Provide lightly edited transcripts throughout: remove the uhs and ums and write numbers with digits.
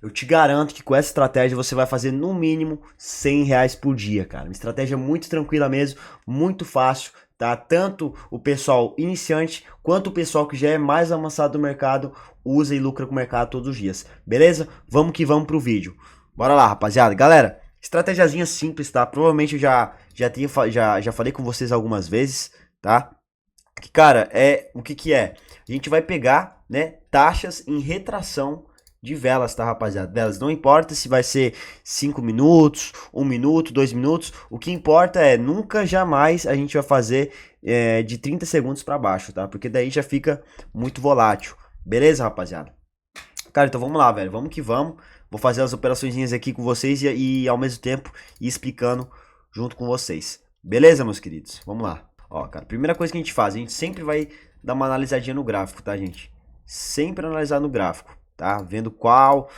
Eu te garanto que com essa estratégia você vai fazer no mínimo R$ 100 por dia, cara. Uma estratégia muito tranquila mesmo, muito fácil, tá? Tanto o pessoal iniciante quanto o pessoal que já é mais avançado no mercado usa e lucra com o mercado todos os dias. Beleza? Vamos que vamos pro vídeo. Bora lá, rapaziada. Galera, estratégiazinha simples, tá? Provavelmente eu já falei com vocês algumas vezes, tá? Que, cara, o que que é? A gente vai pegar, né, taxas em retração de velas, tá, rapaziada? Velas, não importa se vai ser 5 minutos, 1 minuto, 2 minutos. O que importa é nunca, jamais a gente vai fazer de 30 segundos pra baixo, tá? Porque daí já fica muito volátil. Beleza, rapaziada? Cara, então vamos lá, velho. Vamos que vamos. Vou fazer as operações aqui com vocês e ao mesmo tempo ir explicando junto com vocês. Beleza, meus queridos? Vamos lá. Ó, cara, primeira coisa que a gente faz, a gente sempre vai dar uma analisadinha no gráfico, tá, gente? Sempre analisar no gráfico, tá? Vendo qual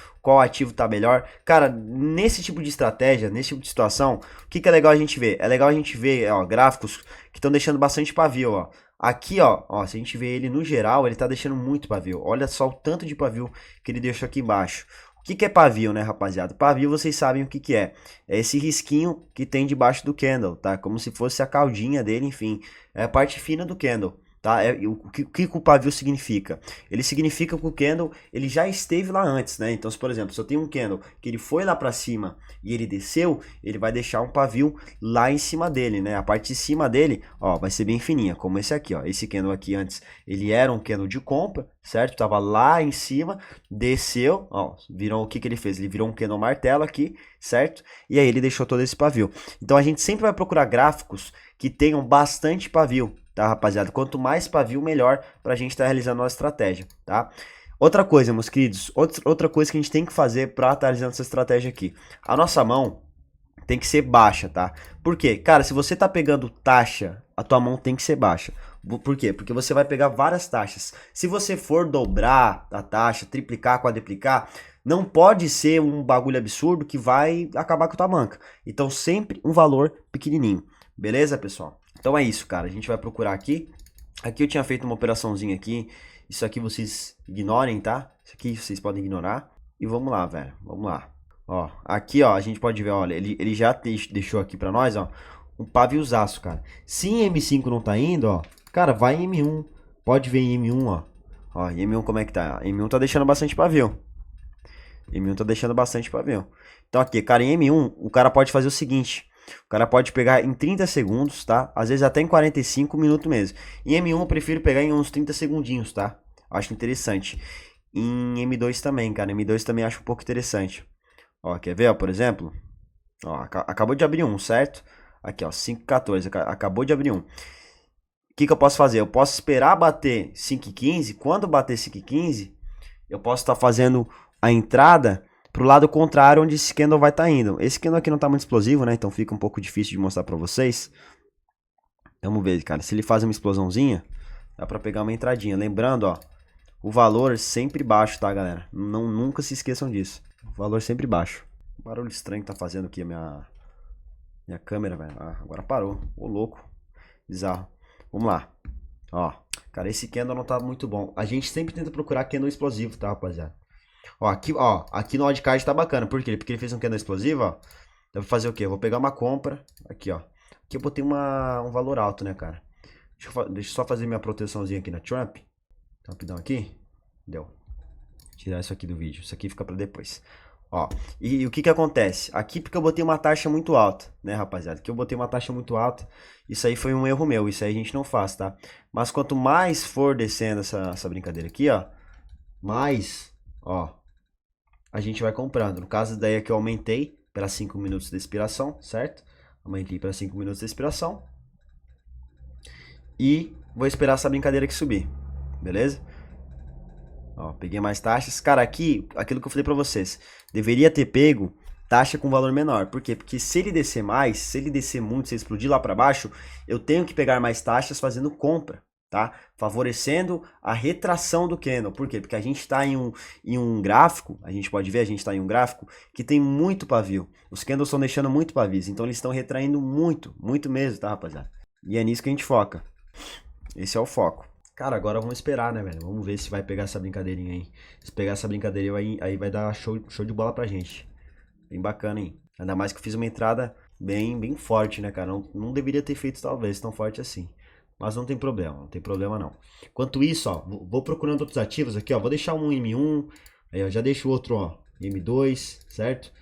ativo tá melhor. Cara, nesse tipo de estratégia, nesse tipo de situação, o que que é legal a gente ver? É legal a gente ver, ó, gráficos que estão deixando bastante pavio, ó. Aqui, ó, se a gente vê ele no geral, ele tá deixando muito pavio. Olha só o tanto de pavio que ele deixou aqui embaixo. O que que é pavio, né, rapaziada? Pavio, vocês sabem o que que é. É esse risquinho que tem debaixo do candle, tá? Como se fosse a caldinha dele, enfim. É a parte fina do candle, tá? O que o pavio significa? Ele significa que o candle, ele já esteve lá antes, né? Então, se, por exemplo, se eu tenho um candle que ele foi lá pra cima e ele desceu, ele vai deixar um pavio lá em cima dele, né? A parte de cima dele, ó, vai ser bem fininha, como esse aqui, ó. Esse candle aqui antes, ele era um candle de compra, certo? Tava lá em cima, desceu, ó, virou o que que ele fez? Ele virou um candle martelo aqui, certo? E aí ele deixou todo esse pavio. Então a gente sempre vai procurar gráficos que tenham bastante pavio, tá, rapaziada? Quanto mais pavio, melhor pra gente estar realizando a nossa estratégia, tá? Outra coisa, meus queridos, outra coisa que a gente tem que fazer pra estar realizando essa estratégia aqui. A nossa mão tem que ser baixa, tá? Por quê? Cara, se você tá pegando taxa, a tua mão tem que ser baixa. Por quê? Porque você vai pegar várias taxas. Se você for dobrar a taxa, triplicar, quadriplicar, não pode ser um bagulho absurdo que vai acabar com a tua banca. Então sempre um valor pequenininho. Beleza, pessoal? Então é isso, cara. A gente vai procurar aqui. Aqui eu tinha feito uma operaçãozinha aqui. Isso aqui vocês ignorem, tá? Isso aqui vocês podem ignorar. E vamos lá, velho. Vamos lá. Ó, aqui, ó, a gente pode ver, olha, ele já deixou aqui pra nós, ó, um paviozaço, cara. Se em M5 não tá indo, ó, cara, vai em M1. Pode ver em M1, ó. Ó, em M1 como é que tá? M1 tá deixando bastante pavio. M1 tá deixando bastante pavio. Então aqui, cara, em M1, o cara pode fazer o seguinte. O cara pode pegar em 30 segundos, tá? Às vezes até em 45 minutos mesmo. Em M1 eu prefiro pegar em uns 30 segundinhos, tá? Acho interessante. Em M2 também, cara. M2 também acho um pouco interessante. Ó, quer ver, ó, por exemplo? Ó, acabou de abrir um, certo? Aqui, ó, 5,14. Acabou de abrir um. O que que eu posso fazer? Eu posso esperar bater 5,15. Quando bater 5,15, eu posso estar fazendo a entrada pro lado contrário onde esse candle vai estar indo. Esse candle aqui não tá muito explosivo, né? Então fica um pouco difícil de mostrar pra vocês. Vamos ver, cara. Se ele faz uma explosãozinha, dá pra pegar uma entradinha. Lembrando, ó, o valor sempre baixo, tá, galera? Não, nunca se esqueçam disso. O valor sempre baixo. O barulho estranho que tá fazendo aqui a minha câmera, velho. Ah, agora parou. Ô, louco. Bizarro. Vamos lá. Ó, cara, esse candle não tá muito bom. A gente sempre tenta procurar candle explosivo, tá, rapaziada? Ó, aqui no oddcard tá bacana. Por quê? Porque ele fez um candle explosivo, ó. Dá pra fazer o quê? Eu vou pegar uma compra. Aqui, ó. Aqui eu botei um valor alto, né, cara? Deixa eu só fazer minha proteçãozinha aqui na Trump. Rapidão aqui. Deu. Tirar isso aqui do vídeo. Isso aqui fica pra depois. Ó, e o que que acontece? Aqui porque eu botei uma taxa muito alta, né, rapaziada? Aqui eu botei uma taxa muito alta. Isso aí foi um erro meu. Isso aí a gente não faz, tá? Mas quanto mais for descendo essa brincadeira aqui, ó. Mais, ó, a gente vai comprando. No caso daí aqui eu aumentei para 5 minutos de expiração, certo? Aumentei para 5 minutos de expiração. E vou esperar essa brincadeira aqui subir. Beleza? Ó, peguei mais taxas. Cara, aqui, aquilo que eu falei pra vocês. Deveria ter pego taxa com valor menor. Por quê? Porque se ele descer mais, se ele descer muito, se ele explodir lá pra baixo, eu tenho que pegar mais taxas fazendo compra, tá? Favorecendo a retração do candle. Por quê? Porque a gente está em um gráfico, a gente pode ver, a gente está em um gráfico que tem muito pavio. Os candles estão deixando muito pavios, então eles estão retraindo muito, muito mesmo, tá, rapaziada? E é nisso que a gente foca. Esse é o foco. Cara, agora vamos esperar, né, velho? Vamos ver se vai pegar essa brincadeirinha aí. Se pegar essa brincadeirinha aí vai dar show de bola pra gente. Bem bacana, hein? Ainda mais que eu fiz uma entrada bem forte, né, cara? Não deveria ter feito talvez tão forte assim. Mas não tem problema, não tem problema não. Enquanto isso, ó, vou procurando outros ativos aqui, ó. Vou deixar um M1, aí eu já deixo o outro, ó, M2, certo?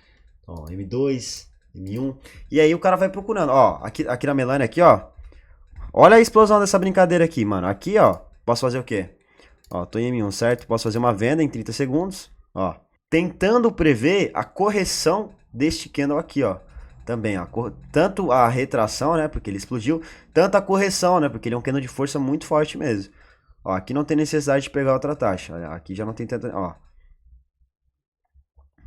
Ó, M2, M1. E aí o cara vai procurando, ó, aqui na Melania aqui, ó. Olha a explosão dessa brincadeira aqui, mano. Aqui, ó, posso fazer o quê? Ó, tô em M1, certo? Posso fazer uma venda em 30 segundos, ó. Tentando prever a correção deste candle aqui, ó. Também, ó, tanto a retração, né, porque ele explodiu, tanto a correção, né, porque ele é um candle de força muito forte mesmo. Ó, aqui não tem necessidade de pegar outra taxa, aqui já não tem tanta, ó.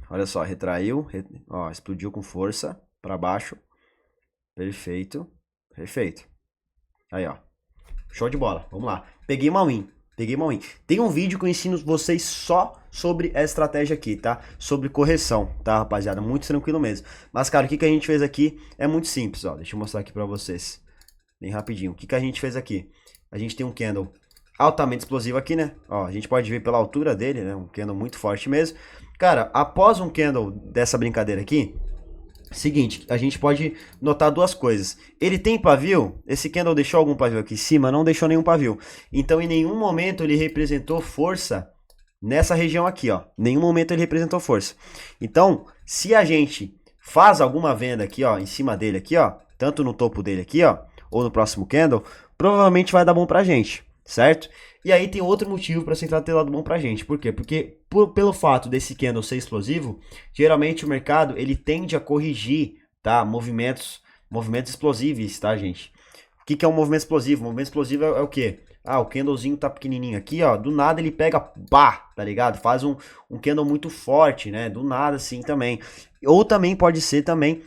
Olha só, retraiu, ó, explodiu com força para baixo. Perfeito, perfeito. Aí, ó. Show de bola, vamos lá. Peguei uma win. Tem um vídeo que eu ensino vocês só sobre essa estratégia aqui, tá? Sobre correção, tá, rapaziada? Muito tranquilo mesmo. Mas, cara, o que a gente fez aqui é muito simples, ó. Deixa eu mostrar aqui pra vocês. Bem rapidinho. O que a gente fez aqui? A gente tem um candle altamente explosivo aqui, né? Ó, a gente pode ver pela altura dele, né? Um candle muito forte mesmo. Cara, após um candle dessa brincadeira aqui, seguinte, a gente pode notar duas coisas. Ele tem pavio? Esse candle deixou algum pavio aqui em cima? Não deixou nenhum pavio. Então, em nenhum momento ele representou força nessa região aqui, ó. Em nenhum momento ele representou força. Então, se a gente faz alguma venda aqui, ó, em cima dele aqui, ó, tanto no topo dele aqui, ó, ou no próximo candle, provavelmente vai dar bom pra gente, certo? E aí tem outro motivo para essa entrada ter dado bom pra gente. Por quê? Porque pelo fato desse candle ser explosivo, geralmente o mercado ele tende a corrigir, tá? Movimentos explosivos, tá, gente? O que é um movimento explosivo? O movimento explosivo é o quê? Ah, o candlezinho tá pequenininho aqui, ó. Do nada ele pega, pá, tá ligado? Faz um candle muito forte, né? Do nada assim também. Ou também pode ser também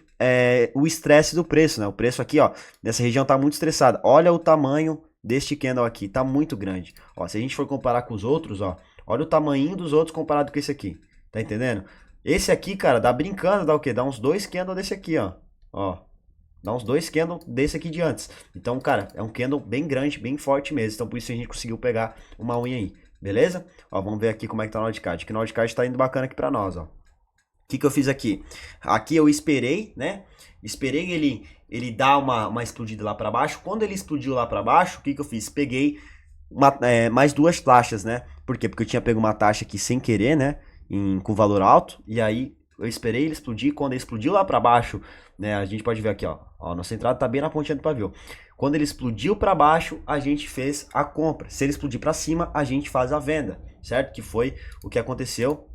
o estresse do preço, né? O preço aqui, ó, nessa região tá muito estressado. Olha o tamanho deste candle aqui, tá muito grande. Ó, se a gente for comparar com os outros, ó, olha o tamanho dos outros comparado com esse aqui. Tá entendendo? Esse aqui, cara, dá brincando, dá o quê? Dá uns 2 candles desse aqui, ó. Ó, dá uns 2 candles desse aqui de antes. Então, cara, é um candle bem grande, bem forte mesmo. Então, por isso a gente conseguiu pegar uma unha aí. Beleza? Ó, vamos ver aqui como é que tá o Nordcard. Que o Nordcard tá indo bacana aqui pra nós, ó. O que eu fiz aqui? Aqui eu esperei, né? Esperei ele dar uma explodida lá para baixo. Quando ele explodiu lá para baixo, o que eu fiz? Peguei mais duas taxas, né? Por quê? Porque eu tinha pego uma taxa aqui sem querer, né? Com valor alto. E aí eu esperei ele explodir. Quando ele explodiu lá para baixo, né? A gente pode ver aqui, ó. Ó, nossa entrada tá bem na pontinha do pavio. Quando ele explodiu para baixo, a gente fez a compra. Se ele explodir para cima, a gente faz a venda, certo? Que foi o que aconteceu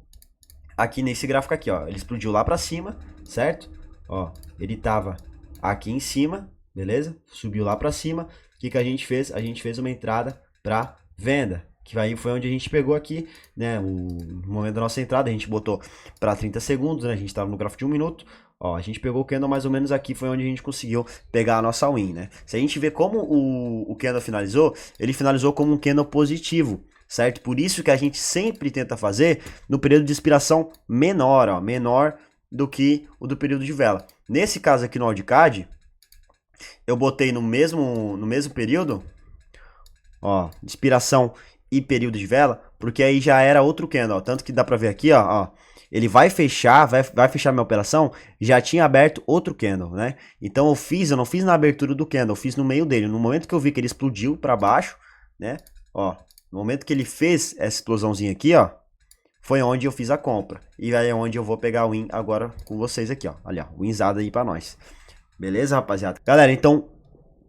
aqui nesse gráfico aqui, ó. Ele explodiu lá para cima, certo? Ó, ele tava aqui em cima, beleza? Subiu lá para cima. O que a gente fez? A gente fez uma entrada para venda, que aí foi onde a gente pegou aqui, né? No momento da nossa entrada, a gente botou para 30 segundos, né? A gente tava no gráfico de 1 minuto. Ó, a gente pegou o candle mais ou menos aqui, foi onde a gente conseguiu pegar a nossa win, né? Se a gente ver como o candle finalizou, ele finalizou como um candle positivo, certo? Por isso que a gente sempre tenta fazer no período de expiração menor, ó, menor do que o do período de vela. Nesse caso aqui no Nordcard, eu botei no mesmo período, ó, expiração e período de vela, porque aí já era outro candle, ó, tanto que dá pra ver aqui, ó, ele vai fechar, vai fechar minha operação, já tinha aberto outro candle, né? Então eu não fiz na abertura do candle, eu fiz no meio dele. No momento que eu vi que ele explodiu para baixo, né? Ó, no momento que ele fez essa explosãozinha aqui, ó, foi onde eu fiz a compra. E aí é onde eu vou pegar o win agora com vocês aqui, ó. Olha, winzada aí pra nós. Beleza, rapaziada? Galera, então,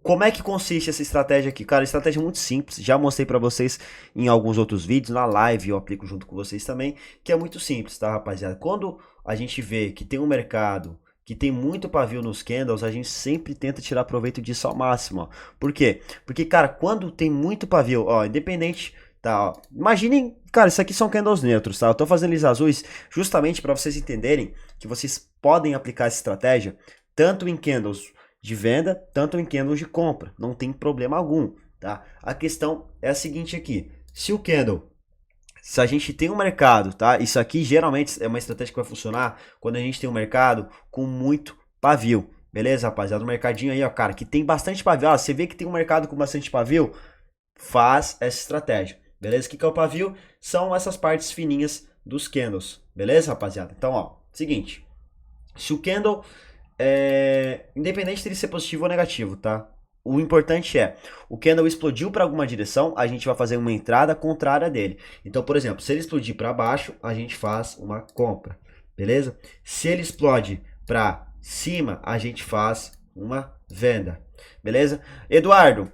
como é que consiste essa estratégia aqui? Cara, estratégia muito simples. Já mostrei pra vocês em alguns outros vídeos. Na live eu aplico junto com vocês também. Que é muito simples, tá, rapaziada? Quando a gente vê que tem um mercado que tem muito pavio nos candles, a gente sempre tenta tirar proveito disso ao máximo, ó. Por quê? Porque, cara, quando tem muito pavio, ó, independente... Tá, ó. Imaginem, cara, isso aqui são candles neutros, tá? Eu tô fazendo eles azuis justamente para vocês entenderem que vocês podem aplicar essa estratégia tanto em candles de venda, tanto em candles de compra. Não tem problema algum, tá? A questão é a seguinte aqui. Se a gente tem um mercado, tá? Isso aqui geralmente é uma estratégia que vai funcionar quando a gente tem um mercado com muito pavio. Beleza, rapaziada? Um mercadinho aí, ó, cara, que tem bastante pavio. Ah, você vê que tem um mercado com bastante pavio? faz essa estratégia, beleza? O que é o pavio? São essas partes fininhas dos candles, beleza, rapaziada? Então, ó, seguinte, se o candle, independente dele ser positivo ou negativo, tá? O importante é, o candle explodiu para alguma direção, a gente vai fazer uma entrada contrária dele. Então, por exemplo, se ele explodir para baixo, a gente faz uma compra, beleza? Se ele explode para cima, a gente faz uma venda, beleza? Eduardo,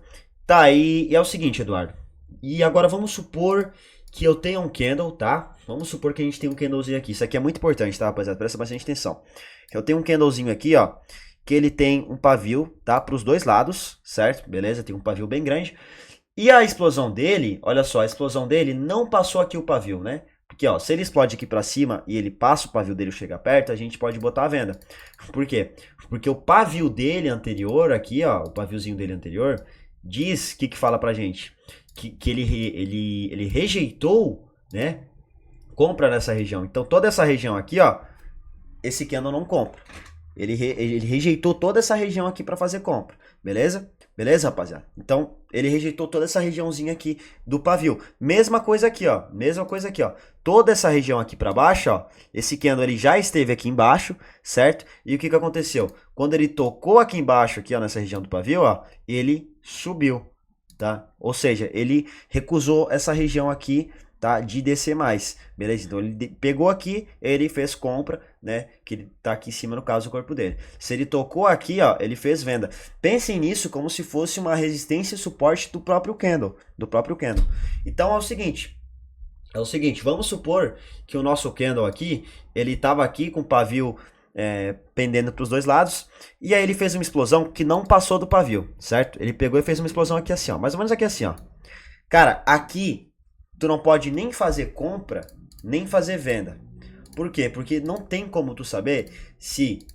tá, e é o seguinte, Eduardo. E agora vamos supor que eu tenha um candle, tá? Vamos supor que a gente tem um candlezinho aqui. Isso aqui é muito importante, tá, rapaziada? Presta bastante atenção. Eu tenho um candlezinho aqui, ó, que ele tem um pavio, tá? Para os dois lados, certo? Beleza? Tem um pavio bem grande. E a explosão dele, olha só, a explosão dele não passou aqui o pavio, né? Porque, ó, se ele explode aqui para cima e ele passa o pavio dele e chega perto, a gente pode botar a venda. Por quê? Porque o pavio dele anterior aqui, ó, o paviozinho dele anterior, diz, o que fala pra gente? Que ele rejeitou, né? Compra nessa região. Então, toda essa região aqui, ó, esse candle não compra. Ele rejeitou toda essa região aqui para fazer compra, beleza? Beleza, rapaziada? Então, ele rejeitou toda essa regiãozinha aqui do pavio. Mesma coisa aqui, ó. Mesma coisa aqui, ó. Toda essa região aqui para baixo, ó. Esse candle ele já esteve aqui embaixo, certo? E o que aconteceu? Quando ele tocou aqui embaixo, aqui, ó, nessa região do pavio, ó, ele subiu, tá? Ou seja, ele recusou essa região aqui, tá, de descer mais, beleza? Então ele pegou aqui, ele fez compra, né, que ele tá aqui em cima no caso do corpo dele. Se ele tocou aqui, ó, ele fez venda. Pensem nisso como se fosse uma resistência e suporte do próprio candle, Então é o seguinte, vamos supor que o nosso candle aqui, ele tava aqui com o pavio pendendo para os dois lados, e aí ele fez uma explosão que não passou do pavio, certo? Ele pegou e fez uma explosão aqui assim, ó, mais ou menos aqui assim, ó. Cara, aqui tu não pode nem fazer compra, nem fazer venda. Por quê? Porque não tem como tu saber se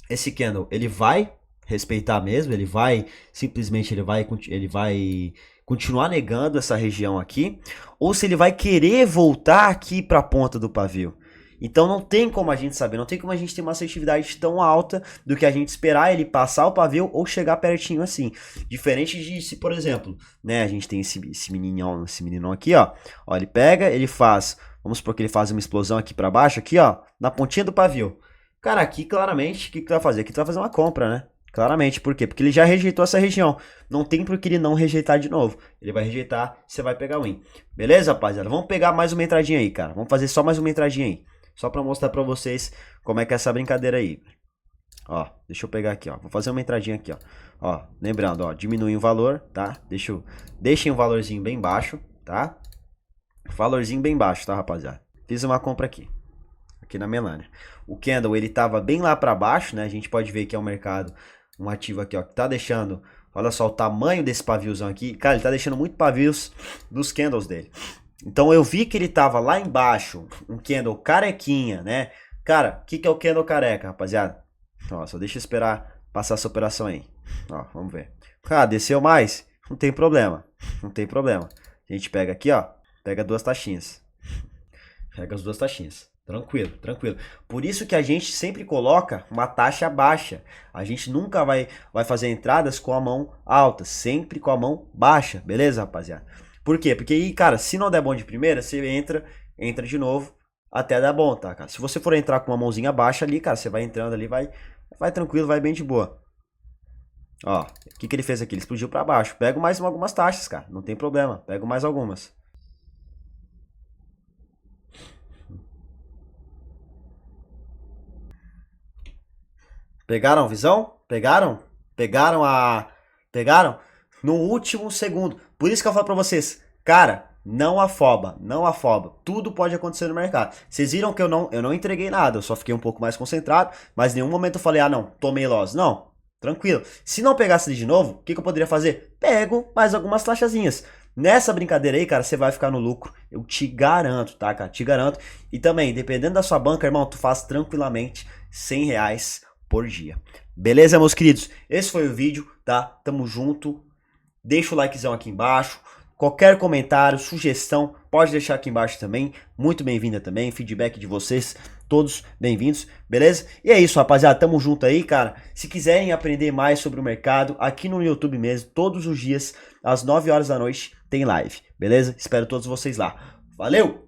esse candle ele vai respeitar mesmo, ele vai simplesmente ele vai continuar negando essa região aqui, ou se ele vai querer voltar aqui para a ponta do pavio. Então não tem como a gente saber, não tem como a gente ter uma assertividade tão alta do que a gente esperar ele passar o pavio ou chegar pertinho assim. Diferente de se, por exemplo, né, a gente tem esse meninão aqui, ó, ele pega, ele faz, vamos supor que ele faz uma explosão aqui para baixo, aqui, ó, na pontinha do pavio. Cara, aqui claramente, o que tu vai fazer? Aqui tu vai fazer uma compra, né? Claramente, por quê? Porque ele já rejeitou essa região. Não tem por que ele não rejeitar de novo. Ele vai rejeitar, você vai pegar o win. Beleza, rapaziada? Vamos pegar mais uma entradinha aí, cara. Vamos fazer só mais uma entradinha aí. Só pra mostrar pra vocês como é que é essa brincadeira aí. Ó, deixa eu pegar aqui, ó. Vou fazer uma entradinha aqui, ó. Ó, lembrando, ó, diminui o valor, tá? Deixem um valorzinho bem baixo, tá? Valorzinho bem baixo, tá, rapaziada? Fiz uma compra aqui na Melania. O candle, ele tava bem lá pra baixo, né? A gente pode ver que é um mercado, um ativo aqui, ó, que tá deixando... Olha só o tamanho desse paviozão aqui. Cara, ele tá deixando muito pavios dos candles dele. Então eu vi que ele tava lá embaixo, um candle carequinha, né? Cara, o que é o candle careca, rapaziada? Ó, só deixa eu esperar passar essa operação aí. Ó, vamos ver. Cara, desceu mais? Não tem problema. Não tem problema. A gente pega aqui, ó. Pega duas taxinhas. Pega as duas taxinhas. Tranquilo, tranquilo. Por isso que a gente sempre coloca uma taxa baixa. A gente nunca vai fazer entradas com a mão alta. Sempre com a mão baixa. Beleza, rapaziada? Por quê? Porque aí, cara, se não der bom de primeira, você entra de novo até dar bom, tá, cara? Se você for entrar com uma mãozinha baixa ali, cara, você vai entrando ali, vai tranquilo, vai bem de boa. Ó, o que ele fez aqui? Ele explodiu pra baixo. Pego mais algumas taxas, cara, não tem problema. Pego mais algumas. Pegaram a visão? Pegaram? Pegaram? No último segundo. Por isso que eu falo pra vocês, cara, não afoba, não afoba. Tudo pode acontecer no mercado. Vocês viram que eu não entreguei nada, eu só fiquei um pouco mais concentrado, mas em nenhum momento eu falei, ah não, tomei loss. Não, tranquilo. Se não pegasse de novo, o que eu poderia fazer? Pego mais algumas taxazinhas. Nessa brincadeira aí, cara, você vai ficar no lucro. Eu te garanto, tá, cara? Te garanto. E também, dependendo da sua banca, irmão, tu faz tranquilamente R$100 por dia. Beleza, meus queridos? Esse foi o vídeo, tá? Tamo junto. Deixa o likezão aqui embaixo. Qualquer comentário, sugestão, pode deixar aqui embaixo também. Muito bem-vinda também, feedback de vocês, todos bem-vindos, beleza? E é isso, rapaziada, tamo junto aí, cara. Se quiserem aprender mais sobre o mercado, aqui no YouTube mesmo, todos os dias, às 9 horas da noite, tem live, beleza? Espero todos vocês lá. Valeu!